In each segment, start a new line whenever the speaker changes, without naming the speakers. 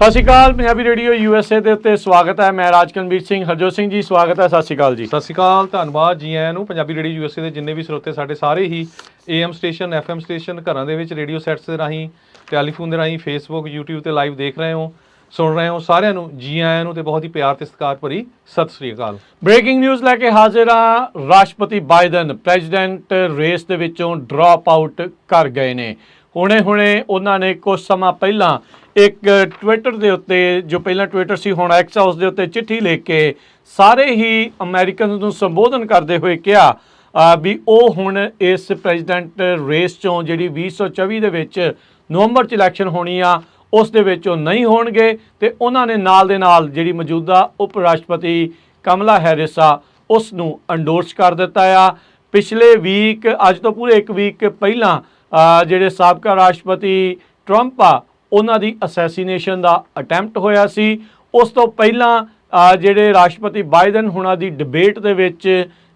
ਸਤਿ ਸ਼੍ਰੀ ਅਕਾਲ Punjabi radio USA ਦੇ ਉੱਤੇ ਸਵਾਗਤ ਹੈ। ਮੈਂ ਰਾਜਕਨਵੀਰ ਸਿੰਘ। ਹਰਜੋਤ ਸਿੰਘ ਜੀ ਸਵਾਗਤ ਹੈ। ਸਤਿ ਸ਼੍ਰੀ ਅਕਾਲ ਜੀ।
ਸਤਿ ਸ਼੍ਰੀ ਅਕਾਲ, ਧੰਨਵਾਦ ਜੀ ਆਇਆਂ ਨੂੰ। ਪੰਜਾਬੀ ਰੇਡੀਓ USA ਦੇ ਜਿੰਨੇ ਵੀ ਸਰੋਤੇ ਸਾਡੇ ਸਾਰੇ ਹੀ AM ਸਟੇਸ਼ਨ FM ਸਟੇਸ਼ਨ ਘਰਾਂ ਦੇ ਵਿੱਚ ਰੇਡੀਓ ਸੈਟਸ ਦੇ ਰਾਹੀਂ ਟੈਲੀਫੋਨ ਦੇ ਰਾਹੀਂ Facebook YouTube ਤੇ ਲਾਈਵ ਦੇਖ ਰਹੇ ਹੋ ਸੁਣ ਰਹੇ ਹੋ ਸਾਰਿਆਂ ਨੂੰ ਜੀ ਆਇਆਂ ਨੂੰ ਤੇ ਬਹੁਤ ਹੀ ਪਿਆਰ ਤੇ ਸਤਿਕਾਰ ਭਰੀ ਸਤਿ ਸ਼੍ਰੀ ਅਕਾਲ।
ਬ੍ਰੇਕਿੰਗ ਨਿਊਜ਼ ਲੈ ਕੇ ਹਾਜ਼ਰ ਹਾਂ। ਰਾਸ਼ਟਰਪਤੀ ਬਾਈਡਨ ਪ੍ਰੈਜ਼ੀਡੈਂਟ ਰੇਸ ਦੇ ਵਿੱਚੋਂ ਡ੍ਰੌਪ ਆਊਟ ਕਰ ਗਏ ਨੇ। ਹੁਣੇ ਉਹਨਾਂ ਨੇ ਕੁਝ ਸਮਾਂ ਪਹਿਲਾਂ ਇੱਕ ਟਵਿੱਟਰ ਦੇ ਉੱਤੇ ਜੋ ਪਹਿਲਾਂ ਟਵਿੱਟਰ ਸੀ ਹੁਣ ਐਕਸ ਹਾਊਸ ਦੇ ਉੱਤੇ ਚਿੱਠੀ ਲਿਖ ਕੇ ਸਾਰੇ ਹੀ ਅਮਰੀਕਨ ਨੂੰ ਸੰਬੋਧਨ ਕਰਦੇ ਹੋਏ ਕਿਹਾ ਵੀ ਉਹ ਹੁਣ ਇਸ ਪ੍ਰੈਜ਼ੀਡੈਂਟ ਰੇਸ ਚੋਂ ਜਿਹੜੀ 2024 ਦੇ ਵਿੱਚ ਨਵੰਬਰ 'ਚ ਇਲੈਕਸ਼ਨ ਹੋਣੀ ਆ ਉਸ ਦੇ ਵਿੱਚ ਉਹ ਨਹੀਂ ਹੋਣਗੇ ਤੇ ਉਹਨਾਂ ਨੇ ਨਾਲ ਦੇ ਨਾਲ ਜਿਹੜੀ ਮੌਜੂਦਾ ਉਪ ਰਾਸ਼ਟਰਪਤੀ ਕਮਲਾ ਹੈਰਿਸ ਆ ਉਸ ਨੂੰ ਅੰਡੋਰਸ ਕਰ ਦਿੱਤਾ ਆ। ਪਿਛਲੇ ਵੀਕ ਅੱਜ ਤੋਂ ਪੂਰੇ ਇੱਕ ਵੀਕ ਪਹਿਲਾਂ ਜਿਹੜੇ ਸਾਬਕਾ ਰਾਸ਼ਟਰਪਤੀ ਟਰੰਪ ਆ ਉਹਨਾਂ ਦੀ ਅਸੈਸੀਨੇਸ਼ਨ ਦਾ ਅਟੈਂਪਟ ਹੋਇਆ ਸੀ। ਉਸ ਤੋਂ ਪਹਿਲਾਂ ਜਿਹੜੇ ਰਾਸ਼ਟਰਪਤੀ ਬਾਈਡਨ ਹੁਣਾਂ ਦੀ ਡਿਬੇਟ ਦੇ ਵਿੱਚ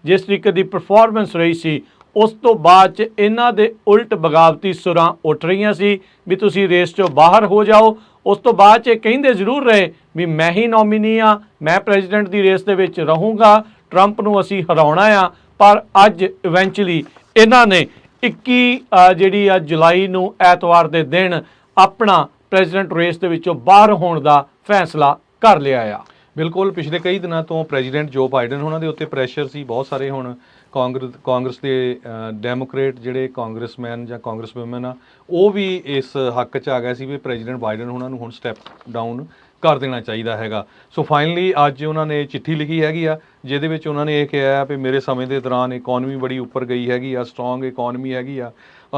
ਜਿਸ ਤਰੀਕੇ ਦੀ ਪਰਫਾਰਮੈਂਸ ਰਹੀ ਸੀ ਉਸ ਤੋਂ ਬਾਅਦ 'ਚ ਇਹਨਾਂ ਦੇ ਉਲਟ ਬਗਾਵਤੀ ਸੁਰਾਂ ਉੱਠ ਰਹੀਆਂ ਸੀ ਵੀ ਤੁਸੀਂ ਰੇਸ 'ਚੋਂ ਬਾਹਰ ਹੋ ਜਾਓ। ਉਸ ਤੋਂ ਬਾਅਦ 'ਚ ਕਹਿੰਦੇ ਜ਼ਰੂਰ ਰਹੇ ਵੀ ਮੈਂ ਹੀ ਨੋਮੀਨੀ ਆ, ਮੈਂ ਪ੍ਰੈਜ਼ੀਡੈਂਟ ਦੀ ਰੇਸ ਦੇ ਵਿੱਚ ਰਹੂੰਗਾ, ਟਰੰਪ ਨੂੰ ਅਸੀਂ ਹਰਾਉਣਾ ਆ। ਪਰ ਅੱਜ ਇਵੈਂਚੁਅਲੀ ਇਹਨਾਂ ਨੇ 21 ਜਿਹੜੀ ਆ ਜੁਲਾਈ ਨੂੰ ਐਤਵਾਰ ਦੇ ਦਿਨ ਆਪਣਾ ਪ੍ਰੈਜ਼ੀਡੈਂਟ ਰੇਸ ਦੇ ਵਿੱਚੋਂ ਬਾਹਰ ਹੋਣ ਦਾ ਫੈਸਲਾ ਕਰ ਲਿਆ ਆ।
ਬਿਲਕੁਲ ਪਿਛਲੇ ਕਈ ਦਿਨਾਂ ਤੋਂ ਪ੍ਰੈਜ਼ੀਡੈਂਟ ਜੋ ਬਾਈਡਨ ਉਹਨਾਂ ਦੇ ਉੱਤੇ ਪ੍ਰੈਸ਼ਰ ਸੀ ਬਹੁਤ ਸਾਰੇ। ਹੁਣ ਕਾਂਗਰਸ ਦੇ ਡੈਮੋਕ੍ਰੇਟ ਜਿਹੜੇ ਕਾਂਗਰਸਮੈਨ ਜਾਂ ਕਾਂਗਰਸ ਵੂਮਨ ਆ ਉਹ ਵੀ ਇਸ ਹੱਕ 'ਚ ਆ ਗਏ ਸੀ ਵੀ ਪ੍ਰੈਜ਼ੀਡੈਂਟ ਬਾਈਡਨ ਉਹਨਾਂ ਨੂੰ ਹੁਣ ਸਟੈਪ ਡਾਊਨ ਕਰ ਦੇਣਾ ਚਾਹੀਦਾ ਹੈਗਾ। ਸੋ ਫਾਈਨਲੀ ਅੱਜ ਉਹਨਾਂ ਨੇ ਚਿੱਠੀ ਲਿਖੀ ਹੈਗੀ ਆ ਜਿਹਦੇ ਵਿੱਚ ਉਹਨਾਂ ਨੇ ਇਹ ਕਿਹਾ ਵੀ ਮੇਰੇ ਸਮੇਂ ਦੇ ਦੌਰਾਨ ਇਕੋਨਮੀ ਬੜੀ ਉੱਪਰ ਗਈ ਹੈਗੀ ਆ, ਸਟਰੋਂਗ ਇਕੋਨਮੀ ਹੈਗੀ ਆ,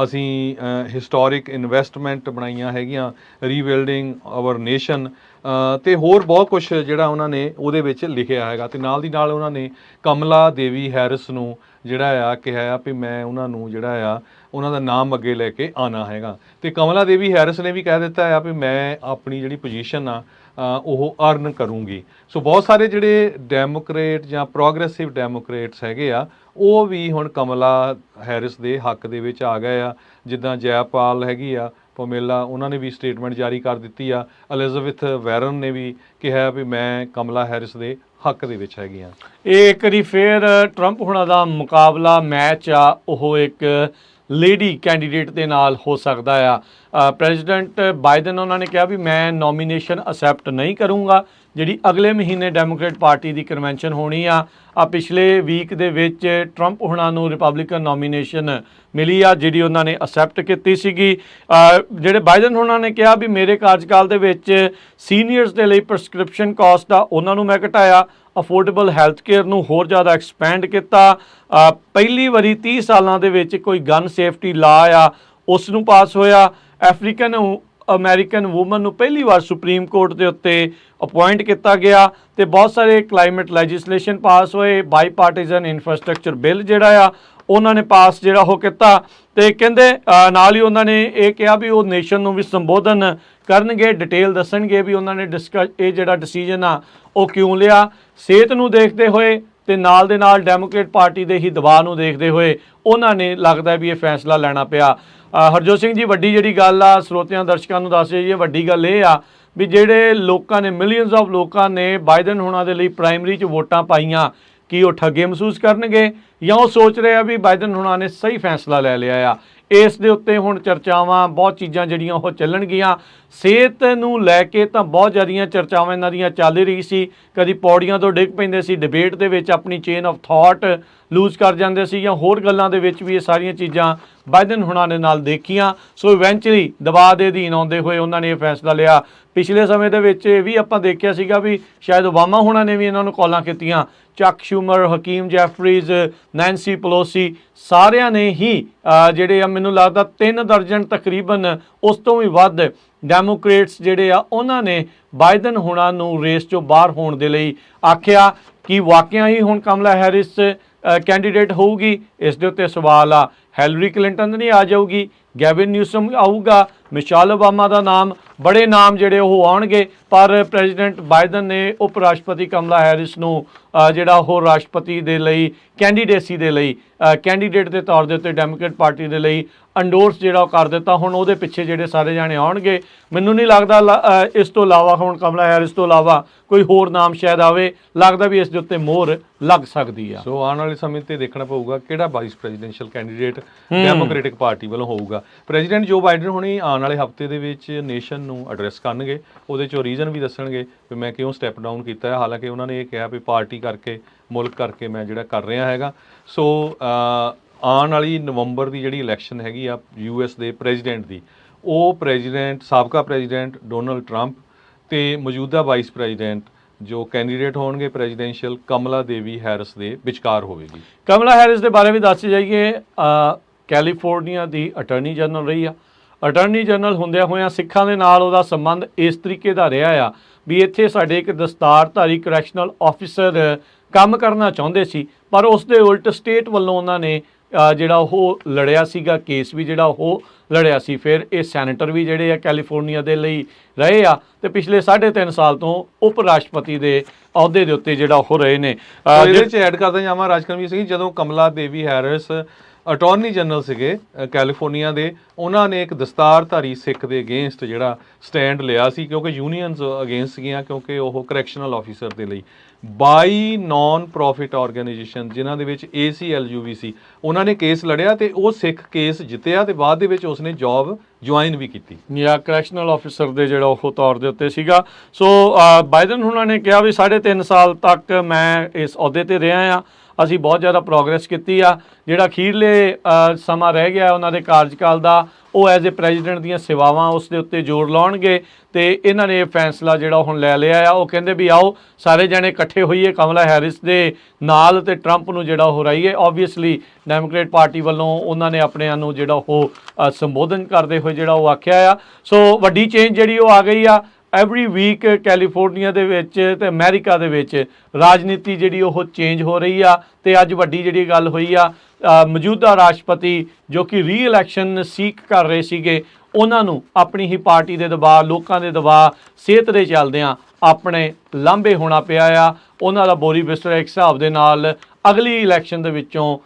ਅਸੀਂ ਹਿਸਟੋਰਿਕ ਇਨਵੈਸਟਮੈਂਟ ਬਣਾਈਆਂ ਹੈਗੀਆਂ, ਰੀਬਿਲਡਿੰਗ ਆਵਰ ਨੇਸ਼ਨ ਅਤੇ ਹੋਰ ਬਹੁਤ ਕੁਛ ਜਿਹੜਾ ਉਹਨਾਂ ਨੇ ਉਹਦੇ ਵਿੱਚ ਲਿਖਿਆ ਹੈਗਾ। ਅਤੇ ਨਾਲ ਦੀ ਨਾਲ ਉਹਨਾਂ ਨੇ ਕਮਲਾ ਦੇਵੀ ਹੈਰਿਸ ਨੂੰ ਜਿਹੜਾ ਆ ਕਿਹਾ ਆ ਵੀ ਮੈਂ ਉਹਨਾਂ ਨੂੰ ਜਿਹੜਾ ਆ ਉਹਨਾਂ ਦਾ ਨਾਮ ਅੱਗੇ ਲੈ ਕੇ ਆਉਣਾ ਹੈਗਾ। ਅਤੇ ਕਮਲਾ ਦੇਵੀ ਹੈਰਿਸ ਨੇ ਵੀ ਕਹਿ ਦਿੱਤਾ ਆ ਵੀ ਮੈਂ ਆਪਣੀ ਜਿਹੜੀ ਪੋਜੀਸ਼ਨ ਆ ਉਹ ਅਰਨ ਕਰੂੰਗੀ। ਸੋ ਬਹੁਤ ਸਾਰੇ ਜਿਹੜੇ ਡੈਮੋਕਰੇਟ ਜਾਂ ਪ੍ਰੋਗਰੈਸਿਵ ਡੈਮੋਕਰੇਟਸ ਹੈਗੇ ਆ ਉਹ ਵੀ ਹੁਣ ਕਮਲਾ ਹੈਰਿਸ ਦੇ ਹੱਕ ਦੇ ਵਿੱਚ ਆ ਗਏ ਆ। ਜਿੱਦਾਂ ਜੈਪਾਲ ਹੈਗੀ ਆ ਪਮੇਲਾ ਉਹਨਾਂ ਨੇ ਵੀ ਸਟੇਟਮੈਂਟ ਜਾਰੀ ਕਰ ਦਿੱਤੀ ਆ। ਐਲਿਜ਼ਾਬੈਥ ਵਾਰਨ ਨੇ ਵੀ ਕਿਹਾ ਵੀ ਮੈਂ ਕਮਲਾ ਹੈਰਿਸ ਦੇ ਹੱਕ ਦੇ ਵਿੱਚ ਹੈਗੀ ਆ।
ਇਹ ਇੱਕ ਵਾਰੀ ਫੇਰ ਟਰੰਪ ਹੁਣਾਂ ਦਾ ਮੁਕਾਬਲਾ ਮੈਚ ਆ ਉਹ ਇੱਕ ਲੇਡੀ ਕੈਂਡੀਡੇਟ ਦੇ ਨਾਲ ਹੋ ਸਕਦਾ ਆ। ਪ੍ਰੈਜ਼ੀਡੈਂਟ ਬਾਈਡਨ ਉਹਨਾਂ ਨੇ ਕਿਹਾ ਵੀ ਮੈਂ ਨੋਮੀਨੇਸ਼ਨ ਅਸੈਪਟ ਨਹੀਂ ਕਰੂੰਗਾ। ਜਿਹੜੀ ਅਗਲੇ ਮਹੀਨੇ ਡੈਮੋਕ੍ਰੇਟ ਪਾਰਟੀ ਦੀ ਕਨਵੈਨਸ਼ਨ ਹੋਣੀ ਆ ਪਿਛਲੇ ਵੀਕ ਦੇ ਵਿੱਚ ਟਰੰਪ ਹੁਣਾਂ ਨੂੰ ਰਿਪਬਲਿਕਨ ਨੋਮੀਨੇਸ਼ਨ ਮਿਲੀ ਆ ਜਿਹੜੀ ਉਹਨਾਂ ਨੇ ਅਸੈਪਟ ਕੀਤੀ ਸੀਗੀ। ਜਿਹੜੇ ਬਾਈਡਨ ਹੁਣਾਂ ਨੇ ਕਿਹਾ ਵੀ ਮੇਰੇ ਕਾਰਜਕਾਲ ਦੇ ਵਿੱਚ ਸੀਨੀਅਰਸ ਦੇ ਲਈ ਪ੍ਰਸਕ੍ਰਿਪਸ਼ਨ ਕਾਸਟ ਆ ਉਹਨਾਂ ਨੂੰ ਮੈਂ ਘਟਾਇਆ, ਅਫੋਰਡੇਬਲ ਹੈਲਥ ਕੇਅਰ ਨੂੰ ਹੋਰ ਜ਼ਿਆਦਾ ਐਕਸਪੈਂਡ ਕੀਤਾ, ਪਹਿਲੀ ਵਾਰੀ 30 ਸਾਲਾਂ ਦੇ ਵਿੱਚ ਕੋਈ ਗਨ ਸੇਫਟੀ ਲਾ ਆ ਉਸ ਨੂੰ ਪਾਸ ਹੋਇਆ, ਅਫਰੀਕਨ ਅਮਰੀਕਨ ਵੂਮਨ ਨੂੰ ਪਹਿਲੀ ਵਾਰ ਸੁਪਰੀਮ ਕੋਰਟ ਦੇ ਉੱਤੇ ਅਪੁਆਇੰਟ ਕੀਤਾ ਗਿਆ ਅਤੇ ਬਹੁਤ ਸਾਰੇ ਕਲਾਈਮੇਟ ਲੈਜਿਸਲੇਸ਼ਨ ਪਾਸ ਹੋਏ। ਬਾਈ ਪਾਰਟੀਜ਼ਨ ਇਨਫਰਾਸਟਰਕਚਰ ਬਿੱਲ ਜਿਹੜਾ ਆ ਉਹਨਾਂ ਨੇ ਪਾਸ ਜਿਹੜਾ ਉਹ ਕੀਤਾ। ਅਤੇ ਕਹਿੰਦੇ ਨਾਲ ਹੀ ਉਹਨਾਂ ਨੇ ਇਹ ਕਿਹਾ ਵੀ ਉਹ ਨੇਸ਼ਨ ਨੂੰ ਵੀ ਸੰਬੋਧਨ ਕਰਨਗੇ, ਡਿਟੇਲ ਦੱਸਣਗੇ ਵੀ ਉਹਨਾਂ ਨੇ ਇਹ ਜਿਹੜਾ ਡਿਸੀਜਨ ਆ ਉਹ ਕਿਉਂ ਲਿਆ। ਸਿਹਤ ਨੂੰ ਦੇਖਦੇ ਹੋਏ ਅਤੇ ਨਾਲ ਦੇ ਨਾਲ ਡੈਮੋਕ੍ਰੇਟ ਪਾਰਟੀ ਦੇ ਹੀ ਦਬਾਅ ਨੂੰ ਦੇਖਦੇ ਹੋਏ ਉਹਨਾਂ ਨੇ ਲੱਗਦਾ ਵੀ ਇਹ ਫੈਸਲਾ ਲੈਣਾ ਪਿਆ। ਹਰਜੋਤ ਸਿੰਘ ਜੀ ਵੱਡੀ ਜਿਹੜੀ ਗੱਲ ਆ ਸਰੋਤਿਆਂ ਦਰਸ਼ਕਾਂ ਨੂੰ ਦੱਸ ਜਾਈਏ, ਵੱਡੀ ਗੱਲ ਇਹ ਆ ਵੀ ਜਿਹੜੇ ਲੋਕਾਂ ਨੇ ਮਿਲੀਅਨਸ ਆਫ ਲੋਕਾਂ ਨੇ ਬਾਈਡਨ ਹੋਣਾ ਦੇ ਲਈ ਪ੍ਰਾਇਮਰੀ 'ਚ ਵੋਟਾਂ ਪਾਈਆਂ ਕੀ ਉਹ ਠੱਗੇ ਮਹਿਸੂਸ ਕਰਨਗੇ ਜਾਂ ਉਹ ਸੋਚ ਰਹੇ ਆ ਵੀ ਬਾਈਡਨ ਹੋਣਾ ਨੇ ਸਹੀ ਫੈਸਲਾ ਲੈ ਲਿਆ ਆ। ਇਸ ਦੇ ਉੱਤੇ ਹੁਣ ਚਰਚਾਵਾਂ ਬਹੁਤ ਚੀਜ਼ਾਂ ਜਿਹੜੀਆਂ ਉਹ ਚੱਲਣਗੀਆਂ। ਸਿਹਤ ਨੂੰ ਲੈ ਕੇ ਤਾਂ ਬਹੁਤ ਜ਼ਿਆਦੀਆਂ ਚਰਚਾਵਾਂ ਇਹਨਾਂ ਦੀਆਂ ਚੱਲ ਰਹੀ ਸੀ। ਕਦੀ ਪੌੜੀਆਂ ਤੋਂ ਡਿੱਗ ਪੈਂਦੇ ਸੀ, ਡਿਬੇਟ ਦੇ ਵਿੱਚ ਆਪਣੀ ਚੇਨ ਆਫ ਥਾਟ ਲੂਜ਼ ਕਰ ਜਾਂਦੇ ਸੀ ਜਾਂ ਹੋਰ ਗੱਲਾਂ ਦੇ ਵਿੱਚ ਵੀ ਇਹ ਸਾਰੀਆਂ ਚੀਜ਼ਾਂ ਬਾਈਡਨ ਹੁਣਾਂ ਦੇ ਨਾਲ ਦੇਖੀਆਂ। ਸੋ ਇਵੈਂਚੁਅਲੀ ਦਬਾਅ ਦੇ ਅਧੀਨ ਆਉਂਦੇ ਹੋਏ ਉਹਨਾਂ ਨੇ ਇਹ ਫੈਸਲਾ ਲਿਆ। ਪਿਛਲੇ ਸਮੇਂ ਦੇ ਵਿੱਚ ਇਹ ਵੀ ਆਪਾਂ ਦੇਖਿਆ ਸੀਗਾ ਵੀ ਸ਼ਾਇਦ ਓਬਾਮਾ ਹੁਣਾਂ ਨੇ ਵੀ ਇਹਨਾਂ ਨੂੰ ਕਾਲਾਂ ਕੀਤੀਆਂ। ਚੱਕ ਸ਼ੂਮਰ, ਹਕੀਮ ਜੈਫਰੀਜ਼, ਨੈਂਸੀ ਪਲੋਸੀ ਸਾਰਿਆਂ ਨੇ ਹੀ ਜਿਹੜੇ ਆ ਮੈਨੂੰ ਲੱਗਦਾ 3 ਦਰਜਨ ਤਕਰੀਬਨ ਉਸ ਤੋਂ ਵੀ ਵੱਧ ਡੈਮੋਕ੍ਰੇਟਸ ਜਿਹੜੇ ਆ ਉਹਨਾਂ ਨੇ ਬਾਈਡਨ ਹੁਣਾਂ ਨੂੰ ਰੇਸ 'ਚੋਂ ਬਾਹਰ ਹੋਣ ਦੇ ਲਈ ਆਖਿਆ। ਕਿ ਵਾਕਿਆ ਹੀ ਹੁਣ ਕਮਲਾ ਹੈਰਿਸ ਕੈਂਡੀਡੇਟ ਹੋਊਗੀ ਇਸ ਦੇ ਉੱਤੇ ਸਵਾਲ ਆ। ਹੈਲਰੀ ਕਲਿੰਟਨ ਨਹੀਂ ਆ ਜਾਊਗੀ, ਗੈਵਿਨ ਨਿਊਸਮ ਆਊਗਾ, ਮਿਸ਼ੇਲ ਓਬਾਮਾ ਦਾ ਨਾਮ ਬੜੇ ਨਾਮ ਜਿਹੜੇ ਉਹ ਆਉਣਗੇ, ਪਰ ਪ੍ਰੈਜ਼ੀਡੈਂਟ ਬਾਈਡਨ ਨੇ ਉਪ ਰਾਸ਼ਟਰਪਤੀ ਕਮਲਾ ਹੈਰਿਸ ਨੂੰ ਜਿਹੜਾ ਉਹ ਰਾਸ਼ਟਰਪਤੀ ਦੇ ਲਈ ਕੈਂਡੀਡੇਸੀ ਦੇ ਲਈ ਕੈਂਡੀਡੇਟ ਦੇ ਤੌਰ ਦੇ ਉੱਤੇ ਡੈਮੋਕ੍ਰੇਟ ਪਾਰਟੀ ਦੇ ਲਈ ਅੰਡੋਰਸ ਜਿਹੜਾ ਉਹ ਕਰ ਦਿੱਤਾ। ਹੁਣ ਉਹਦੇ ਪਿੱਛੇ ਜਿਹੜੇ ਸਾਰੇ ਜਾਣੇ ਆਉਣਗੇ, ਮੈਨੂੰ ਨਹੀਂ ਲੱਗਦਾ ਇਸ ਤੋਂ ਇਲਾਵਾ ਹੁਣ ਕਮਲਾ ਹੈਰਿਸ ਤੋਂ ਇਲਾਵਾ ਕੋਈ ਹੋਰ ਨਾਮ ਸ਼ਾਇਦ ਆਵੇ। ਲੱਗਦਾ ਵੀ ਇਸ ਦੇ ਉੱਤੇ ਮੋਹਰ ਲੱਗ ਸਕਦੀ ਆ।
ਸੋ ਆਉਣ ਵਾਲੇ ਸਮੇਂ ਤੇ ਦੇਖਣਾ ਪਊਗਾ ਕਿਹੜਾ vice presidential candidate democratic party ਵੱਲੋਂ ਹੋਊਗਾ। ਪ੍ਰੈਜ਼ੀਡੈਂਟ ਜੋ ਬਾਈਡਨ ਹੁਣੀ ਆਉਣ ਵਾਲੇ ਹਫ਼ਤੇ ਦੇ ਵਿੱਚ ਨੇਸ਼ਨ ਨੂੰ ਐਡਰੈਸ ਕਰਨਗੇ, ਉਹਦੇ 'ਚੋਂ ਰੀਜ਼ਨ ਵੀ ਦੱਸਣਗੇ ਵੀ ਮੈਂ ਕਿਉਂ ਸਟੈਪ ਡਾਊਨ ਕੀਤਾ ਹੈ। ਹਾਲਾਂਕਿ ਉਹਨਾਂ ਨੇ ਇਹ ਕਿਹਾ ਵੀ ਪਾਰਟੀ ਕਰਕੇ, ਮੁਲਕ ਕਰਕੇ ਮੈਂ ਜਿਹੜਾ ਕਰ ਰਿਹਾ ਹੈਗਾ। ਸੋ ਆਉਣ ਵਾਲੀ ਨਵੰਬਰ ਦੀ ਜਿਹੜੀ ਇਲੈਕਸ਼ਨ ਹੈਗੀ ਆ US ਦੇ ਪ੍ਰੈਜ਼ੀਡੈਂਟ ਦੀ, ਉਹ ਪ੍ਰੈਜ਼ੀਡੈਂਟ ਸਾਬਕਾ ਪ੍ਰੈਜ਼ੀਡੈਂਟ ਡੋਨਲਡ ਟਰੰਪ ਤੇ ਮੌਜੂਦਾ ਵਾਈਸ ਪ੍ਰੈਜ਼ੀਡੈਂਟ ਜੋ ਕੈਂਡੀਡੇਟ ਹੋਣਗੇ ਪ੍ਰੈਜ਼ੀਡੈਂਸ਼ੀਅਲ ਕਮਲਾ ਦੇਵੀ ਹੈਰਿਸ ਦੇ ਵਿਚਕਾਰ ਹੋਵੇਗੀ।
ਕਮਲਾ ਹੈਰਿਸ ਦੇ ਬਾਰੇ ਵੀ ਦੱਸ ਜਾਈਏ, ਕੈਲੀਫੋਰਨੀਆ ਦੀ ਅਟਾਰਨੀ ਜਨਰਲ ਰਹੀ ਆ। ਅਟਾਰਨੀ ਜਨਰਲ ਹੁੰਦਿਆਂ ਹੋਇਆਂ ਸਿੱਖਾਂ ਦੇ ਨਾਲ ਉਹਦਾ ਸੰਬੰਧ ਇਸ ਤਰੀਕੇ ਦਾ ਰਿਹਾ ਆ ਵੀ ਇੱਥੇ ਸਾਡੇ ਇੱਕ ਦਸਤਾਰਧਾਰੀ ਕਰੈਕਸ਼ਨਲ ਆਫਿਸਰ ਕੰਮ ਕਰਨਾ ਚਾਹੁੰਦੇ ਸੀ, ਪਰ ਉਸ ਦੇ ਉਲਟ ਸਟੇਟ ਵੱਲੋਂ ਉਹਨਾਂ ਨੇ ਜਿਹੜਾ ਉਹ ਲੜਿਆ ਸੀਗਾ, ਕੇਸ ਵੀ ਜਿਹੜਾ ਉਹ ਲੜਿਆ ਸੀ। ਫਿਰ ਇਹ ਸੈਨੇਟਰ ਵੀ ਜਿਹੜੇ ਆ ਕੈਲੀਫੋਰਨੀਆ ਦੇ ਲਈ ਰਹੇ ਆ ਤੇ ਪਿਛਲੇ 3.5 ਸਾਲ ਤੋਂ ਉਪ ਰਾਸ਼ਟਰਪਤੀ ਦੇ ਅਹੁਦੇ ਦੇ ਉੱਤੇ ਜਿਹੜਾ ਉਹ ਰਹੇ ਨੇ।
ਇਹਦੇ 'ਚ ਐਡ ਕਰਦਾ ਜਾਵਾਂ ਰਾਜਕਰਮੀ ਸਿੰਘ, ਜਦੋਂ ਕਮਲਾ ਦੇਵੀ ਹੈਰਿਸ ਅਟਾਰਨੀ ਜਨਰਲ ਸੀਗੇ ਕੈਲੀਫੋਰਨੀਆ ਦੇ, ਉਹਨਾਂ ਨੇ ਇੱਕ ਦਸਤਾਰਧਾਰੀ ਸਿੱਖ ਦੇ ਅਗੇਂਸਟ ਜਿਹੜਾ ਸਟੈਂਡ ਲਿਆ ਸੀ, ਕਿਉਂਕਿ ਯੂਨੀਅਨਸ ਅਗੇਂਸਟ ਸੀਗੀਆਂ, ਕਿਉਂਕਿ ਉਹ ਕਰੈਕਸ਼ਨਲ ਆਫਿਸਰ ਦੇ ਲਈ 22 ਨਾਨ ਪ੍ਰੋਫਿਟ ਆਰਗੇਨਾਈਜੇਸ਼ਨ ਜਿਨ੍ਹਾਂ ਦੇ ਵਿੱਚ ACLU ਵੀ ਸੀ, ਉਹਨਾਂ ਨੇ ਕੇਸ ਲੜਿਆ ਤੇ ਉਹ ਸਿੱਖ ਕੇਸ ਜਿੱਤਿਆ ਤੇ ਬਾਅਦ ਦੇ ਵਿੱਚ ਉਸਨੇ ਜੌਬ ਜੁਆਇਨ ਵੀ ਕੀਤੀ
ਜਾਂ ਕਰੈਕਸ਼ਨਲ ਆਫਿਸਰ ਦੇ ਜਿਹੜਾ ਉਹ ਤੌਰ ਦੇ ਉੱਤੇ ਸੀਗਾ। ਸੋ ਬਾਈਡਨ ਉਹਨਾਂ ਨੇ ਕਿਹਾ ਵੀ 3.5 ਸਾਲ ਤੱਕ ਮੈਂ ਇਸ ਅਹੁਦੇ ਤੇ ਰਿਹਾ ਆ, ਅਸੀਂ ਬਹੁਤ ਜ਼ਿਆਦਾ ਪ੍ਰੋਗਰੈਸ ਕੀਤੀ ਆ। ਜਿਹੜਾ ਅਖੀਰਲੇ ਸਮਾਂ ਰਹਿ ਗਿਆ ਉਹਨਾਂ ਦੇ ਕਾਰਜਕਾਲ ਦਾ, ਉਹ ਐਜ਼ ਏ ਪ੍ਰੈਜ਼ੀਡੈਂਟ ਦੀਆਂ ਸੇਵਾਵਾਂ ਉਸ ਦੇ ਉੱਤੇ ਜ਼ੋਰ ਲਾਉਣਗੇ ਤੇ ਇਹਨਾਂ ਨੇ ਇਹ ਫੈਸਲਾ ਜਿਹੜਾ ਹੁਣ ਲੈ ਲਿਆ ਆ। ਉਹ ਕਹਿੰਦੇ ਵੀ ਆਓ ਸਾਰੇ ਜਣੇ ਇਕੱਠੇ ਹੋਈਏ ਕਮਲਾ ਹੈਰਿਸ ਦੇ ਨਾਲ ਤੇ ਟਰੰਪ ਨੂੰ ਜਿਹੜਾ ਉਹ ਹਰਾਈਏ। ਓਬਵੀਅਸਲੀ ਡੈਮੋਕ੍ਰੇਟ ਪਾਰਟੀ ਵੱਲੋਂ ਉਹਨਾਂ ਨੇ ਆਪਣਿਆਂ ਨੂੰ ਜਿਹੜਾ ਉਹ ਸੰਬੋਧਨ ਕਰਦੇ ਹੋਏ ਜਿਹੜਾ ਉਹ ਆਖਿਆ ਆ। ਸੋ ਵੱਡੀ ਚੇਂਜ ਜਿਹੜੀ ਉਹ ਆ ਗਈ ਆ। ਐਵਰੀ ਵੀਕ ਕੈਲੀਫੋਰਨੀਆ ਦੇ ਵਿੱਚ ਤੇ ਅਮਰੀਕਾ ਦੇ ਵਿੱਚ ਰਾਜਨੀਤੀ ਜਿਹੜੀ ਉਹ ਚੇਂਜ ਹੋ ਰਹੀ ਆ ਤੇ ਅੱਜ ਵੱਡੀ ਜਿਹੜੀ ਗੱਲ ਹੋਈ ਆ, ਮੌਜੂਦਾ ਰਾਸ਼ਟਰਪਤੀ ਜੋ ਕਿ ਰੀ-ਇਲੈਕਸ਼ਨ ਸੀਕ ਕਰ ਰਹੇ ਸੀਗੇ, ਉਹਨਾਂ ਨੂੰ ਆਪਣੀ ਹੀ ਪਾਰਟੀ ਦੇ ਦਬਾਅ, ਲੋਕਾਂ ਦੇ ਦਬਾਅ, ਸਿਹਤ ਦੇ ਚੱਲਦਿਆਂ ਆਪਣੇ ਲਾਂਭੇ ਹੋਣਾ ਪਿਆ ਆ। ਉਹਨਾਂ ਦਾ ਬੋਰੀ ਬਿਸਤਰਾ ਇੱਕ ਹਿਸਾਬ ਦੇ ਨਾਲ ਅਗਲੀ ਇਲੈਕਸ਼ਨ ਦੇ ਵਿੱਚੋਂ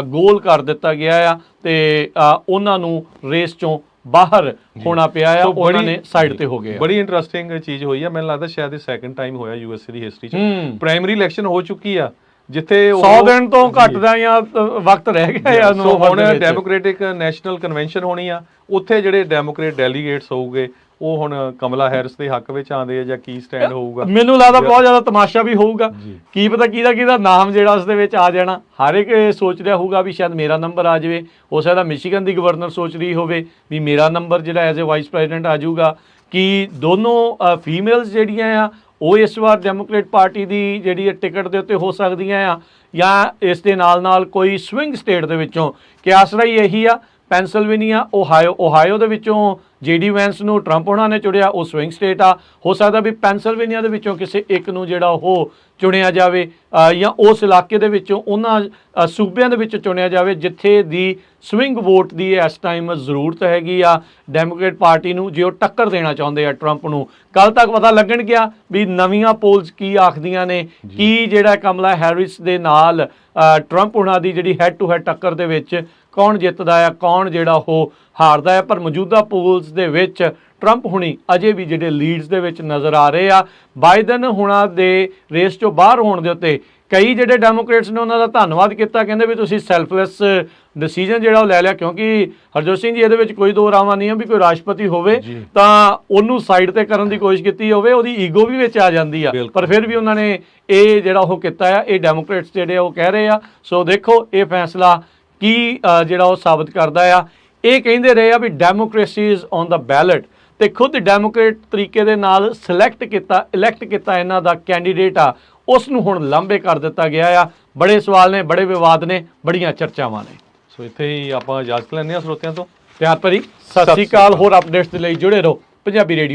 ਗੋਲ ਕਰ ਦਿੱਤਾ ਗਿਆ ਆ ਤੇ ਉਹਨਾਂ ਨੂੰ ਰੇਸ ਚੋਂ ਬਾਹਰ ਹੋਣਾ ਪਿਆ ਆ। ਉਹਨਾਂ ਨੇ ਸਾਈਡ ਤੇ ਹੋ ਗਏ।
ਬੜੀ ਇੰਟਰਸਟਿੰਗ ਚੀਜ਼ ਹੋਈ ਆ, ਮੈਨੂੰ ਲੱਗਦਾ ਸ਼ਾਇਦ ਇਹ ਸੈਕੰਡ ਟਾਈਮ ਹੋਇਆ USA ਦੀ ਹਿਸਟਰੀ 'ਚ। ਪ੍ਰਾਇਮਰੀ ਇਲੈਕਸ਼ਨ ਹੋ ਚੁੱਕੀ ਆ ਜਿੱਥੇ
100 ਦਿਨ ਤੋਂ ਘੱਟ ਦਾ ਜਾਂ ਵਕਤ ਰਹਿ ਗਿਆ ਆ।
ਸੋ ਹੁਣ ਡੈਮੋਕ੍ਰੈਟਿਕ ਨੈਸ਼ਨਲ ਕਨਵੈਨਸ਼ਨ ਹੋਣੀ ਆ, ਉੱਥੇ ਜਿਹੜੇ ਡੈਮੋਕ੍ਰੇਟ ਡੈਲੀਗੇਟਸ ਹੋਊਗੇ ਉਹ ਹੁਣ ਕਮਲਾ ਹੈਰਿਸ ਦੇ ਹੱਕ ਵਿੱਚ ਆਉਂਦੇ ਆ ਜਾਂ ਕੀ ਸਟੈਂਡ ਹੋਊਗਾ।
ਮੈਨੂੰ ਲੱਗਦਾ ਬਹੁਤ ਜ਼ਿਆਦਾ ਤਮਾਸ਼ਾ ਵੀ ਹੋਊਗਾ, ਕੀ ਪਤਾ ਕਿਹਦਾ ਨਾਮ ਜਿਹੜਾ ਉਸ ਦੇ ਵਿੱਚ ਆ ਜਾਣਾ। ਹਰ ਇੱਕ ਸੋਚ ਰਿਹਾ ਹੋਊਗਾ ਵੀ ਸ਼ਾਇਦ ਮੇਰਾ ਨੰਬਰ ਆ ਜਾਵੇ। ਹੋ ਸਕਦਾ ਮਿਸ਼ੀਗਨ ਦੀ ਗਵਰਨਰ ਸੋਚ ਰਹੀ ਹੋਵੇ ਵੀ ਮੇਰਾ ਨੰਬਰ ਜਿਹੜਾ ਐਜ਼ ਏ ਵਾਈਸ ਪ੍ਰੈਜ਼ੀਡੈਂਟ ਆ ਜਾਊਗਾ। ਕਿ ਦੋਨੋਂ ਫੀਮੇਲਸ ਜਿਹੜੀਆਂ ਆ ਉਹ ਇਸ ਵਾਰ ਡੈਮੋਕ੍ਰੇਟ ਪਾਰਟੀ ਦੀ ਜਿਹੜੀ ਟਿਕਟ ਦੇ ਉੱਤੇ ਹੋ ਸਕਦੀਆਂ ਆ, ਜਾਂ ਇਸ ਦੇ ਨਾਲ ਕੋਈ ਸਵਿੰਗ ਸਟੇਟ ਦੇ ਵਿੱਚੋਂ। ਕਿ ਆਸਰਾ ਹੀ ਇਹੀ ਆ, ਪੈਨਸਿਲਵੇਨੀਆ, ਓਹਾਇਓ ਦੇ ਵਿੱਚੋਂ JD ਵੈਂਸ ਨੂੰ ਟਰੰਪ ਉਹਨਾਂ ਨੇ ਚੁਣਿਆ, ਉਹ ਸਵਿੰਗ ਸਟੇਟ ਆ। ਹੋ ਸਕਦਾ ਵੀ ਪੈਨਸਿਲਵੇਨੀਆ ਦੇ ਵਿੱਚੋਂ ਕਿਸੇ ਇੱਕ ਨੂੰ ਜਿਹੜਾ ਉਹ ਚੁਣਿਆ ਜਾਵੇ, ਜਾਂ ਉਸ ਇਲਾਕੇ ਦੇ ਵਿੱਚੋਂ ਉਹਨਾਂ ਸੂਬਿਆਂ ਦੇ ਵਿੱਚ ਚੁਣਿਆ ਜਾਵੇ ਜਿੱਥੇ ਦੀ ਸਵਿੰਗ ਵੋਟ ਦੀ ਇਸ ਟਾਈਮ ਜ਼ਰੂਰਤ ਹੈਗੀ ਆ ਡੈਮੋਕ੍ਰੇਟ ਪਾਰਟੀ ਨੂੰ, ਜੇ ਉਹ ਟੱਕਰ ਦੇਣਾ ਚਾਹੁੰਦੇ ਆ ਟਰੰਪ ਨੂੰ। ਕੱਲ੍ਹ ਤੱਕ ਪਤਾ ਲੱਗਣ ਗਿਆ ਵੀ ਨਵੀਆਂ ਪੋਲਸ ਕੀ ਆਖਦੀਆਂ ਨੇ, ਕੀ ਜਿਹੜਾ ਕਮਲਾ ਹੈਰਿਸ ਦੇ ਨਾਲ ਟਰੰਪ ਉਹਨਾਂ ਦੀ ਜਿਹੜੀ ਹੈਡ ਟੂ ਹੈਡ ਟੱਕਰ ਦੇ ਵਿੱਚ ਕੌਣ ਜਿੱਤਦਾ ਆ, ਕੌਣ ਜਿਹੜਾ ਉਹ ਹਾਰਦਾ ਹੈ। ਪਰ ਮੌਜੂਦਾ ਪੋਲਸ ਦੇ ਵਿੱਚ ਟਰੰਪ ਹੁਣੀ ਅਜੇ ਵੀ ਜਿਹੜੇ ਲੀਡਸ ਦੇ ਵਿੱਚ ਨਜ਼ਰ ਆ ਰਹੇ ਆ। ਬਾਈਡਨ ਹੁਣਾਂ ਦੇ ਰੇਸ ਚੋਂ ਬਾਹਰ ਹੋਣ ਦੇ ਉੱਤੇ ਕਈ ਜਿਹੜੇ ਡੈਮੋਕ੍ਰੇਟਸ ਨੇ ਉਹਨਾਂ ਦਾ ਧੰਨਵਾਦ ਕੀਤਾ, ਕਹਿੰਦੇ ਵੀ ਤੁਸੀਂ ਸੈਲਫਲੈਸ ਡਿਸੀਜਨ ਜਿਹੜਾ ਉਹ ਲੈ ਲਿਆ। ਕਿਉਂਕਿ ਹਰਜੋਤ ਸਿੰਘ ਜੀ ਇਹਦੇ ਵਿੱਚ ਕੋਈ ਦੋ ਰਾਵਾਂ ਨਹੀਂ ਆ ਵੀ ਕੋਈ ਰਾਸ਼ਟਰਪਤੀ ਹੋਵੇ ਤਾਂ ਉਹਨੂੰ ਸਾਈਡ ਤੇ ਕਰਨ ਦੀ ਕੋਸ਼ਿਸ਼ ਕੀਤੀ ਹੋਵੇ, ਉਹਦੀ ਈਗੋ ਵੀ ਵਿੱਚ ਆ ਜਾਂਦੀ ਆ। ਪਰ ਫਿਰ ਵੀ ਉਹਨਾਂ ਨੇ ਇਹ ਜਿਹੜਾ ਉਹ ਕੀਤਾ ਆ, ਇਹ ਡੈਮੋਕ੍ਰੇਟਸ ਜਿਹੜੇ ਉਹ ਕਹਿ ਰਹੇ ਆ। ਸੋ ਦੇਖੋ ਇਹ ਫੈਸਲਾ ਕੀ ਜਿਹੜਾ ਉਹ ਸਾਬਤ ਕਰਦਾ ਆ। ਇਹ ਕਹਿੰਦੇ ਰਹੇ ਆ ਵੀ democracy is on the ballot, ਤੇ ਖੁਦ ਡੈਮੋਕ੍ਰੇਟ ਤਰੀਕੇ ਦੇ ਨਾਲ ਇਲੈਕਟ ਕੀਤਾ ਇਹਨਾਂ ਦਾ ਕੈਂਡੀਡੇਟ ਆ, ਉਸ ਨੂੰ ਹੁਣ ਲਾਂਭੇ ਕਰ ਦਿੱਤਾ ਗਿਆ ਆ। ਬੜੇ ਸਵਾਲ ਨੇ, ਬੜੇ ਵਿਵਾਦ ਨੇ, ਬੜੀਆਂ ਚਰਚਾਵਾਂ ਨੇ।
ਸੋ ਇੱਥੇ ਹੀ ਆਪਾਂ ਇਜਾਜ਼ਤ ਲੈਂਦੇ ਹਾਂ ਸਰੋਤਿਆਂ ਤੋਂ।
ਪਿਆਰ ਭਰੀ ਸਤਿ ਸ਼੍ਰੀ ਅਕਾਲ। ਹੋਰ ਅਪਡੇਟਸ ਦੇ ਲਈ ਜੁੜੇ ਰਹੋ ਪੰਜਾਬੀ ਰੇਡੀਓ।